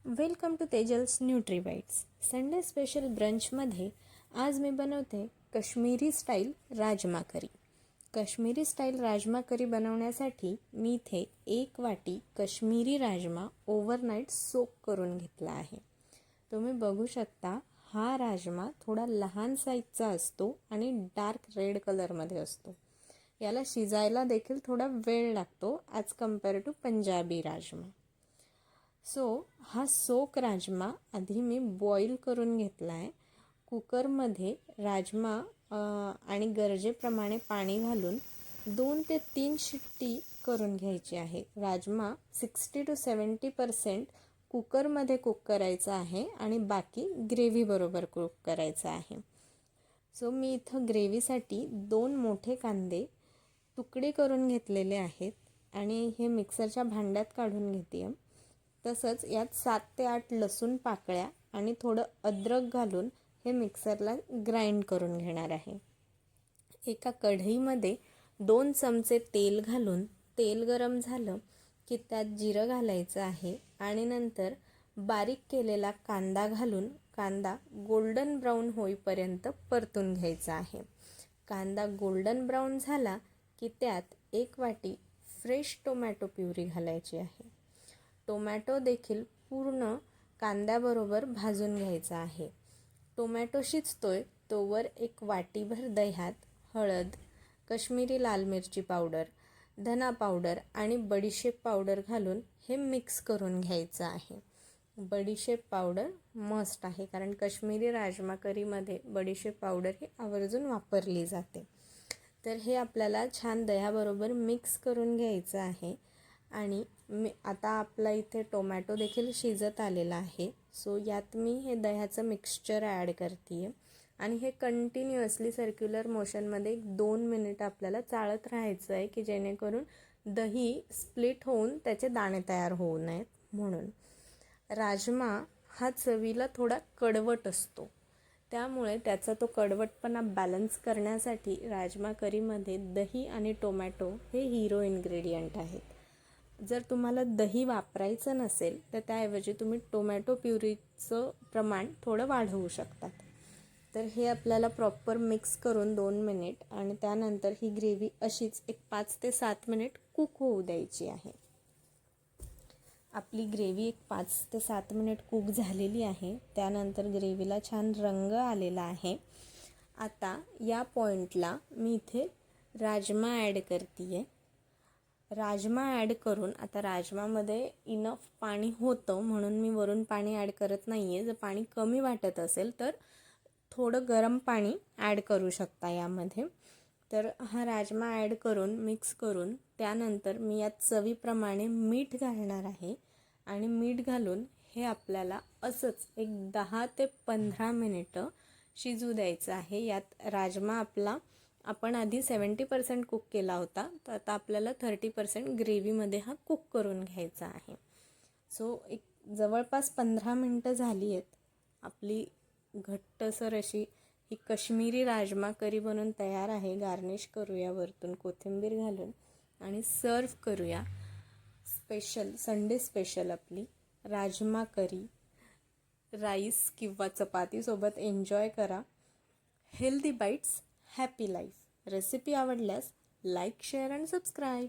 Welcome to Tejal's nutri bites. Sunday special ब्रंचमध्ये आज मी बनवते Kashmiri style rajma curry. Kashmiri style rajma curry बनवण्यासाठी मी इथे 1 वाटी काश्मीरी राजमा ओव्हरनाईट सोक करून घेतला आहे. तुम्ही बघू शकता हा राजमा थोडा लहान साईजचा असतो आणि डार्क रेड कलरमध्ये असतो. याला शिजायला देखील थोडा वेळ लागतो as compare to Punjabi rajma. हा सोक राजमा आधी मी बॉईल करून घेतला आहे. कुकरमध्ये राजमा आणि गरजेप्रमाणे पाणी घालून 2 ते 3 शिट्टी करून घ्यायची आहे. राजमा 60 to 70% कुकरमध्ये कुक करायचा आहे आणि बाकी ग्रेव्हीबरोबर कुक करायचा आहे. मी इथं ग्रेव्हीसाठी 2 मोठे कांदे तुकडे करून घेतलेले आहेत आणि हे मिक्सरच्या भांड्यात काढून घेते. तसंच यात 7 ते 8 लसूण पाकळ्या आणि थोडं अद्रक घालून हे मिक्सरला ग्राइंड करून घेणार आहे. एका कढईमध्ये 2 चमचे तेल घालून तेल गरम झालं की त्यात जिरं घालायचं आहे आणि नंतर बारीक केलेला कांदा घालून कांदा गोल्डन ब्राऊन होईपर्यंत परतून घ्यायचा आहे. कांदा गोल्डन ब्राऊन झाला की त्यात 1 वाटी फ्रेश टोमॅटो प्युरी घालायची आहे. टोमॅटो देखील पूर्ण कांद्याबरोबर भाजून घ्यायचा आहे. टोमॅटो शिजतोय तोवर 1 वाटीभर दह्यात हळद, काश्मीरी लाल मिरची पावडर, धना पावडर आणि बडीशेप पावडर घालून हे मिक्स करून घ्यायचं आहे. बडीशेप पावडर मस्ट आहे कारण काश्मीरी राजमा करीमध्ये बडीशेप पावडर ही आवर्जून वापरली जाते. तर हे आपल्याला छान दह्याबरोबर मिक्स करून घ्यायचं आहे. आणि आता आपला इथे टोमॅटो देखील शिजत आलेला आहे. यात मी हे दह्याचं मिक्सचर ॲड करते आहे आणि हे कंटिन्युअसली सर्क्युलर मोशनमध्ये 2 मिनिट आपल्याला चाळत राहायचं आहे की जेणेकरून दही स्प्लिट होऊन त्याचे दाणे तयार होऊ नयेत. म्हणून राजमा हा चवीला थोडा कडवट असतो, त्यामुळे त्याचा तो कडवटपणा बॅलन्स करण्यासाठी राजमा करीमध्ये दही आणि टोमॅटो हे हिरो इन्ग्रेडियंट आहेत. जर तुम्हाला दही वापरायचं नसेल तर त्याऐवजी तुम्ही टोमॅटो प्युरीचं प्रमाण थोडं वाढवू शकतात. तर हे आपल्याला प्रॉपर मिक्स करून 2 मिनिट आणि त्यानंतर ही ग्रेव्ही अशीच 5 ते 7 मिनिट कुक होऊ द्यायची आहे. आपली ग्रेव्ही 5 ते 7 मिनिट कुक झालेली आहे. त्यानंतर ग्रेव्हीला छान रंग आलेला आहे. आता या पॉईंटला मी इथे राजमा ॲड करते आहे. राजमा ॲड करून आता राजमामध्ये इनफ पाणी होतं म्हणून मी वरून पाणी ॲड करत नाही आहे. जर पाणी कमी वाटत असेल तर थोडं गरम पाणी ॲड करू शकता यामध्ये. तर हा राजमा ॲड करून मिक्स करून त्यानंतर मी यात चवीप्रमाणे मीठ घालणार आहे आणि मीठ घालून हे आपल्याला असंच 10 ते 15 मिनिटं शिजू द्यायचं आहे. यात राजमा आपला आपण आधी 70% कुक केला होता, तर आता आपल्याला 30% ग्रेव्हीमध्ये हा कुक करून घ्यायचा आहे. जवळपास 15 मिनटं झाली आहेत. आपली घट्टसर अशी ही काश्मीरी राजमा करी बनून तयार आहे. गार्निश करूया वरतून कोथिंबीर घालून आणि सर्व करूया. संडे स्पेशल आपली राजमा करी राईस किंवा चपातीसोबत एन्जॉय करा. Healthy bites, happy life. Recipe आवडल्यास लाईक, शेअर आणि सबस्क्राईब.